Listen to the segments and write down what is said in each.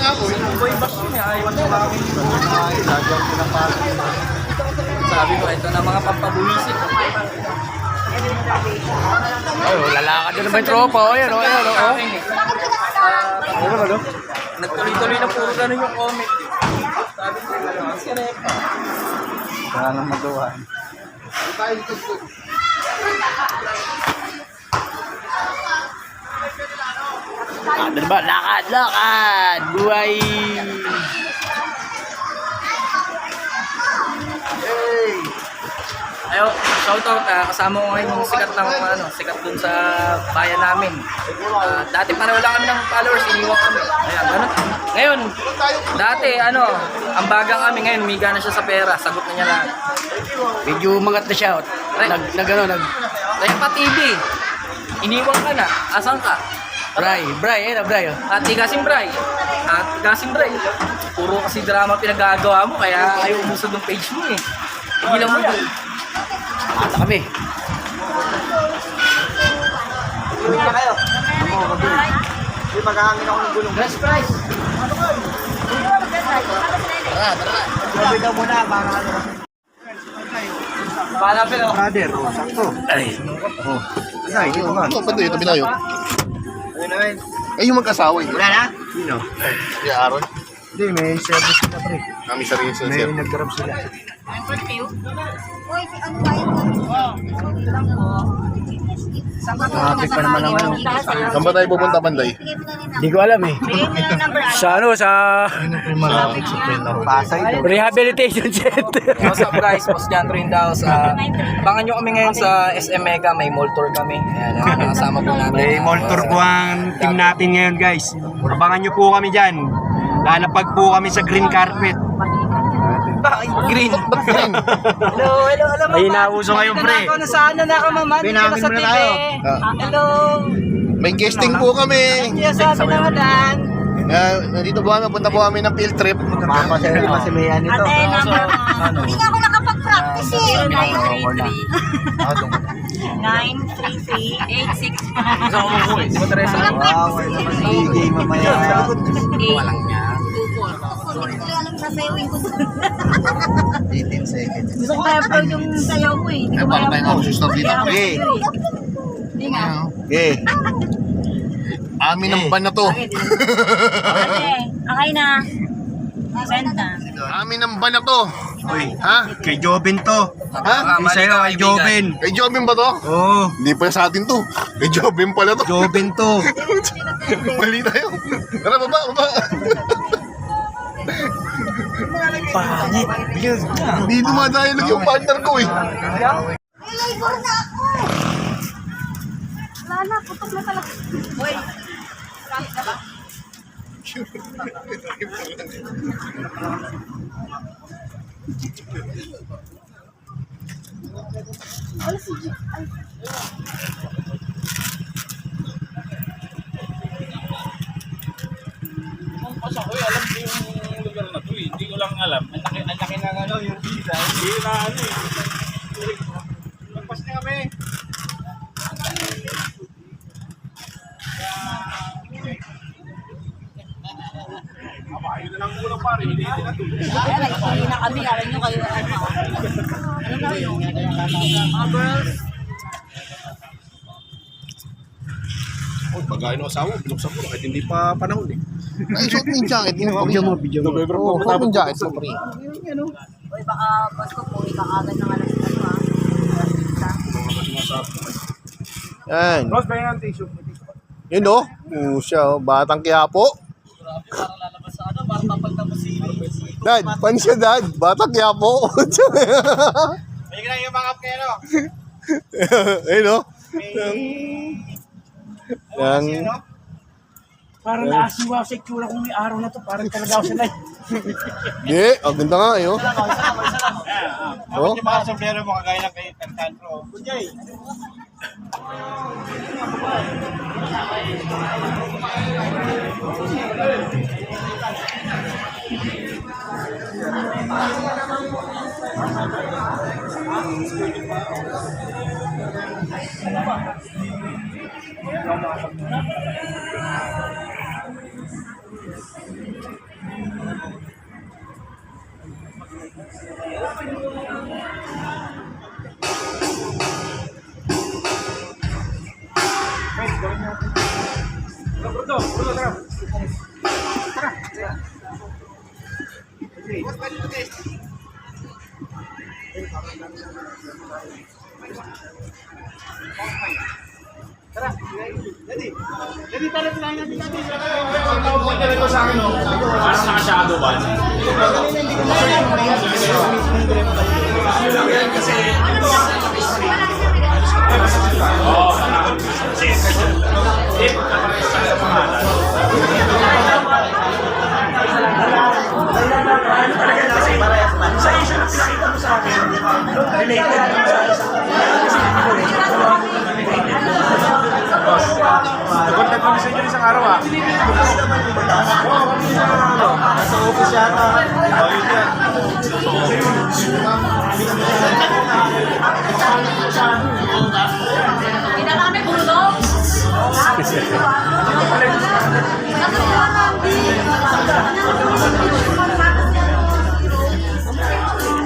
nga ako. Boy box niya, ayaw na kami. Ay, lagyan ko ng pala. Sabi ko, ito na mga pampabulisit. Ay, lalakad na naman yung tropa. O, yan, o, yan, o. Ano? Nagtuloy-tuloy na puro ganun yung comment. Sabi ko, sinepa. Wala nang magawa. Ano ba? Lakad, lakad! Buhay! Ayo, shoutout, kasama ko ngayon yung sikat ng sikat dun sa bayan namin. Dati pareho lang kami ng followers, iniwan kami. Ayan, ganun. Ngayon, dati ang bagang kami ngayon, miga na siya sa pera, sagot na niya lahat. Medyo umangat na siya. Repa TV, iniwan ka na, asan ka? Bray, ayun na, Bray. Ati Gasim Bray. Puro kasi drama pinagagawa mo, kaya ayaw umusod ng page mo eh. Higilan mo yan. Ata kami. Uwi na kayo. Hindi maghahangin ako ng gulong. Best price. Tara. Sabi daw muna, para ano. Palapil ako. Brother, sakto. Ay. Ay, ito nga. Ito, pati, tabi tayo. Ayun na ngayon. Ay, yung magkasawa eh. Wala na? Sino? Si Aaron. Hindi, may service sila pre. Kami sarili sa May sir. nag-grab sila. Traffic pa naman ang ano. Saan ba tayo pupunta, Banday? Hindi ko alam eh. Sa sa Malapit sa Pino. Pasay ito. rehabilitation center. What's up guys? Boss John Trindaos. Abangan nyo kami ngayon sa SM Mega. May mall tour kami. Ayan, nakasama po natin. May mall tour po ang team natin ngayon guys. Abangan nyo po kami dyan. Lalapag po kami sa green carpet. Green. Hello, mama. Ay, nauso ngayon pre. Nasaan na ka mama? Binamin mo na tayo. Hello. May guesting po kami. Sabi na madan. Nandito po kami, punta po kami ng field trip. Mapasaya naman si Mayan ito. Hindi nga ako nakapag-practice eh. 933-86. Gusto ko mo eh. Di ba Teresa? Wow, ay naman si EJ mamaya. Walang niya. Hindi ko alam sasayawin ko. 18 seconds. Gusto ko i-upload yung sayaw mo eh. Hindi ko Para tayong kasustor dito. Okay. Hindi nga. Okay. Amin ang ban na to. Okay na. Benta. Amin ang ban na to. Uy, Ha? kay Jobin to. Ha? Yung sa'yo, kay Jobin. Kay Jobin ba to? Oo, Hindi pa sa atin to. Kay Jobin pala to. Jobin to. Mali tayo. Tara, baba. Pangit. Hindi dumadayalag yung partner ko eh. Niligo na ako. Wala na, putok na talaga. Uy, kahit na ba? Wala si G. Ay. Hindi ko lang alam. Ang laki ng yung visa. Hindi na Lampas na kami. Ayun na lang muna pare. Hindi na tuloy. Hindi na kami, alam nyo kayo. Ano na yun? Mga girls. Pagkain ng asawa, binuksan ko kahit hindi pa panahon eh. Ay, suot mo yung jacket. Video mo. November po. Suot mo yung jacket. Uy, baka basko po, ikakagad ng alas na ito Yan. Ross, ba yung tissue? Yun o. Siya o. Batang Quiapo. Dad, pan siya dad. Batang Quiapo. May ka lang yung backup kayo, no? Ayun o. Yang... Parang naasiwa sa itsura kung may araw na to. Parang talaga ako sanay. Hindi, ang ganda nga eh. Oh. Dapat yung mga sombrero mo kagaya ng kay Tantan Pro. Kunjay! Nagkontak kami sa inyo isang araw ah. Sa office yata. Hindi na kami bulong.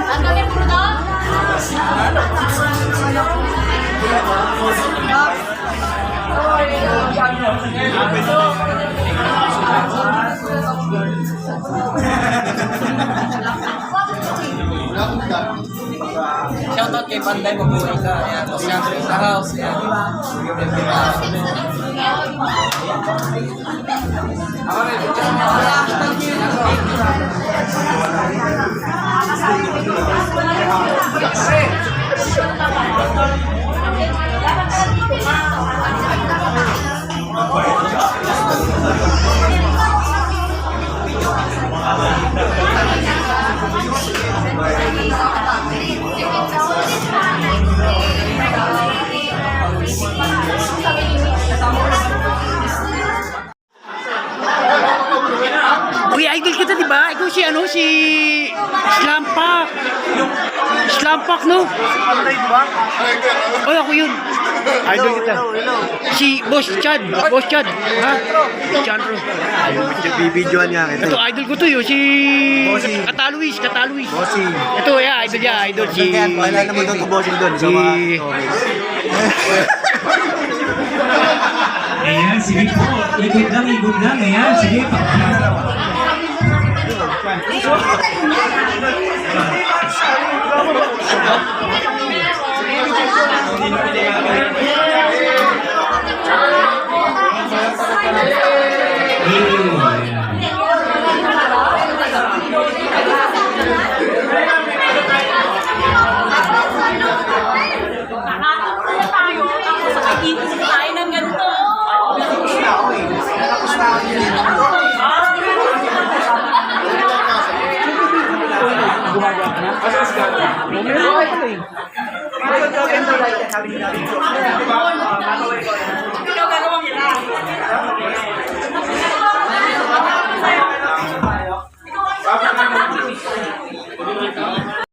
Ang kami bulong? Shoutout kay Panday, mabuhay ka. Ayan, tapos siyempre sa house. Ayan. Uy, idol kita, di ba? Ikaw si ano, si Slampak. Slampak, no? Oh, ako yun. Idol kita. Si Boss Chad. Boss Chad. Ha? Chandro. Bibidyoan nga kita. Ito, idol ko to yun. Si Bossing. Kataluis. Kataluis. Bossing. Ito, yeah, idol niya. Idol si... Kaya wala naman doon ko bossing doon. Si... Ayan, sige po. Ikot lang. Ayan, sige. Nakakita tayo ng ganito. Gumagawa ka na.